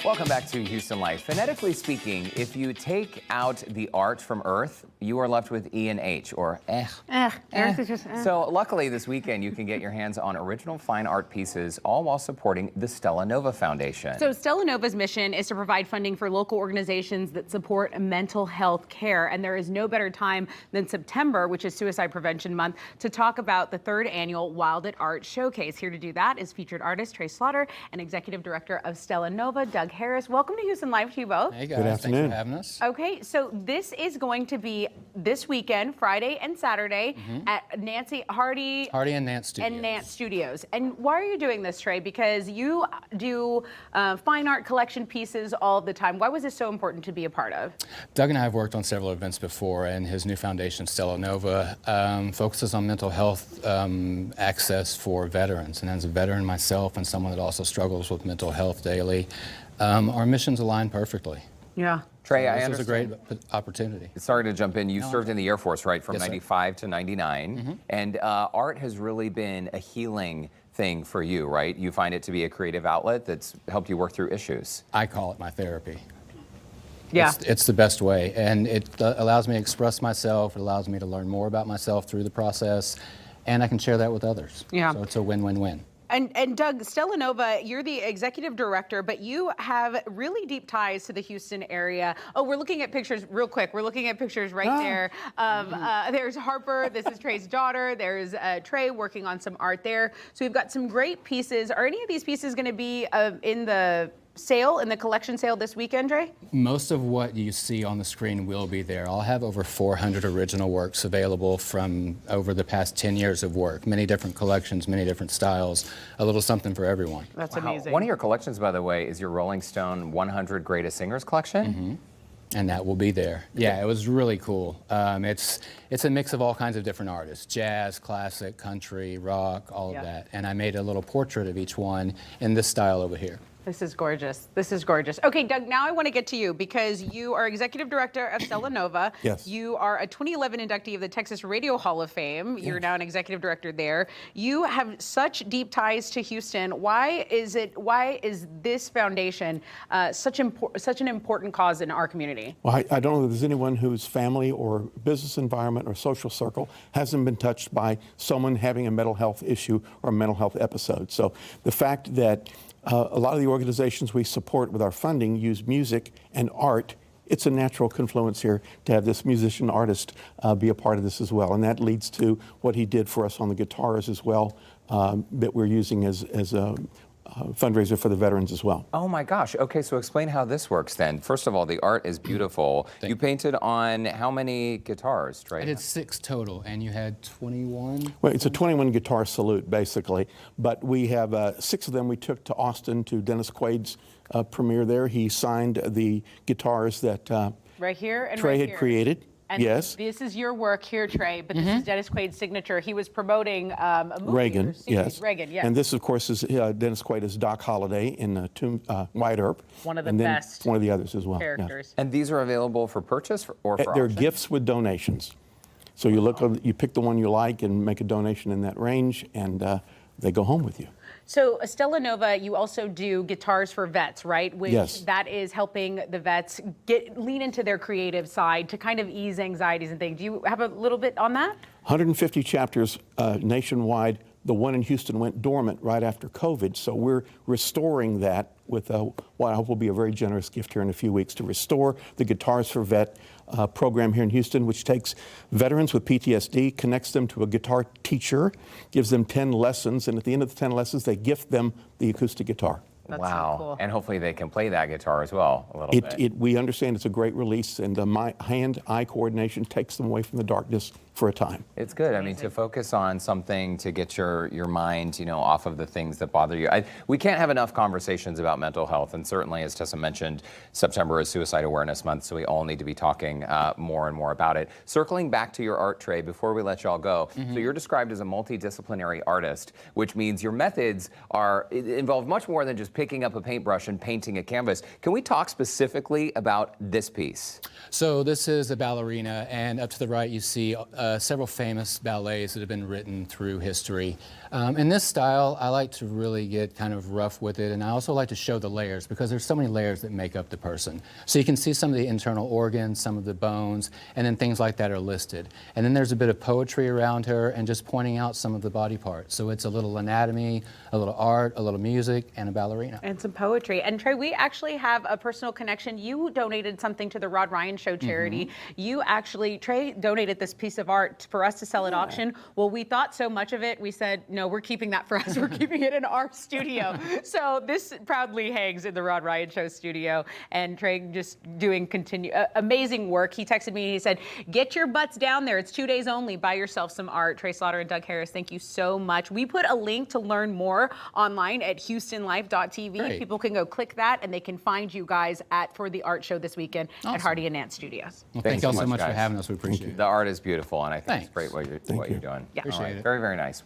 Welcome back to Houston Life. Phonetically speaking, if you take out the art from Earth, you are left with E and H, or eh. Earth is just, So luckily this weekend you can get your hands on original fine art pieces, all while supporting the StellaNova Foundation. So StellaNova's mission is to provide funding for local organizations that support mental health care. And there is no better time than September, which is Suicide Prevention Month, to talk about the third annual Wild at Art Showcase. Here to do that is featured artist Trey Slaughter and Executive Director of StellaNova, Doug Harris. Welcome to Houston Live to you both. Hey guys, Good afternoon. Thanks for having us. Okay, so this is going to be this weekend, Friday and Saturday, at Hardy and Nance Studios. and Nance Studios. And why are you doing this, Trey? Because you do fine art collection pieces all the time. Why was this so important to be a part of? Doug and I have worked on several events before, and his new foundation, StellaNova, focuses on mental health access for veterans. And as a veteran myself and someone that also struggles with mental health daily, our missions align perfectly. Yeah. Trey, So I this understand. was a great opportunity. Sorry to jump in. You served in the Air Force, right, from Yes, sir. 95 to 99. And art has really been a healing thing for you, right? You find it to be a creative outlet that's helped you work through issues. I call it my therapy. Yeah. It's the best way, and it allows me to express myself. It allows me to learn more about myself through the process, and I can share that with others. Yeah. So it's a win-win-win. And Doug, StellaNova, you're the executive director, but you have really deep ties to the Houston area. Oh, we're looking at pictures real quick. We're looking at pictures right there. There's Harper. This is Trey's daughter. There's Trey working on some art there. So we've got some great pieces. Are any of these pieces going to be in the sale, in the collection sale this weekend, Trey? Most of what you see on the screen will be there. I'll have over 400 original works available from over the past 10 years of work. Many different collections, many different styles, a little something for everyone. That's Wow. amazing. One of your collections, by the way, is your Rolling Stone 100 Greatest Singers collection. And that will be there. Yeah, it was really cool. It's a mix of all kinds of different artists, jazz, classic, country, rock, all Yeah. of that. And I made a little portrait of each one in this style over here. This is gorgeous. This is gorgeous. Okay, Doug, now I want to get to you because you are executive director of StellaNova. Yes. You are a 2011 inductee of the Texas Radio Hall of Fame. You're now an executive director there. You have such deep ties to Houston. Why is this foundation such an important cause in our community? Well, I don't know if there's anyone whose family or business environment or social circle hasn't been touched by someone having a mental health issue or a mental health episode. So the fact that a lot of the organizations we support with our funding use music and art, it's a natural confluence here to have this musician artist be a part of this as well. And that leads to what he did for us on the guitars as well, that we're using as a fundraiser for the veterans as well. Oh my gosh. Okay, so explain how this works then. First of all, the art is beautiful. You painted on how many guitars, Trey? I did 6 total, and you had 21? Well, it's a 21 guitar salute, basically. But we have 6 of them we took to Austin to Dennis Quaid's premiere there. He signed the guitars that Right here and Trey right had here. created. And yes. this is your work here, Trey, but this is Dennis Quaid's signature. He was promoting a movie. Reagan, or series. yes. Reagan, yes. And this, of course, is Dennis Quaid as Doc Holliday in Wyatt Earp. One of the and then best one of the others as well. yes. characters. And these are available for purchase or for They're auction? gifts with donations. So you you pick the one you like and make a donation in that range, and they go home with you. So StellaNova, you also do guitars for vets, right? Which Yes. that is helping the vets lean into their creative side to kind of ease anxieties and things. Do you have a little bit on that? 150 chapters nationwide. The one in Houston went dormant right after COVID, so we're restoring that with what I hope will be a very generous gift here in a few weeks to restore the Guitars for Vet program here in Houston, which takes veterans with PTSD, connects them to a guitar teacher, gives them 10 lessons, and at the end of the 10 lessons, they gift them the acoustic guitar. That's so Wow. cool. And hopefully they can play that guitar as well a little bit. We understand it's a great release, and my hand-eye coordination takes them away from the darkness for a time. It's good. I mean, to focus on something to get your mind, off of the things that bother you. We can't have enough conversations about mental health, and certainly, as Tessa mentioned, September is Suicide Awareness Month, so we all need to be talking more and more about it. Circling back to your art, Trey, before we let y'all go, so you're described as a multidisciplinary artist, which means your methods involve much more than just picking up a paintbrush and painting a canvas. Can we talk specifically about this piece? So this is a ballerina, and up to the right you see several famous ballets that have been written through history. In this style, I like to really get kind of rough with it, and I also like to show the layers because there's so many layers that make up the person. So you can see some of the internal organs, some of the bones, and then things like that are listed. And then there's a bit of poetry around her and just pointing out some of the body parts. So it's a little anatomy, a little art, a little music, and a ballerina. And some poetry. And Trey, we actually have a personal connection. You donated something to the Rod Ryan Show charity. You actually, Trey donated this piece of art for us to sell at auction. Well, we thought so much of it, we said, no, we're keeping that for us. We're keeping it in our studio. So this proudly hangs in the Rod Ryan Show studio. And Trey just doing amazing work. He texted me and he said, get your butts down there. It's 2 days only. Buy yourself some art. Trey Slaughter and Doug Harris, thank you so much. We put a link to learn more online at HoustonLife.tv. Great. People can go click that and they can find you guys for the art show this weekend at Hardy and Nance Studios. Well, Thanks thank you all so so much, much for guys. having us. We appreciate it. The art is beautiful, and I think it's Thanks. great what you're doing. Yeah. Appreciate it. Very, very nice.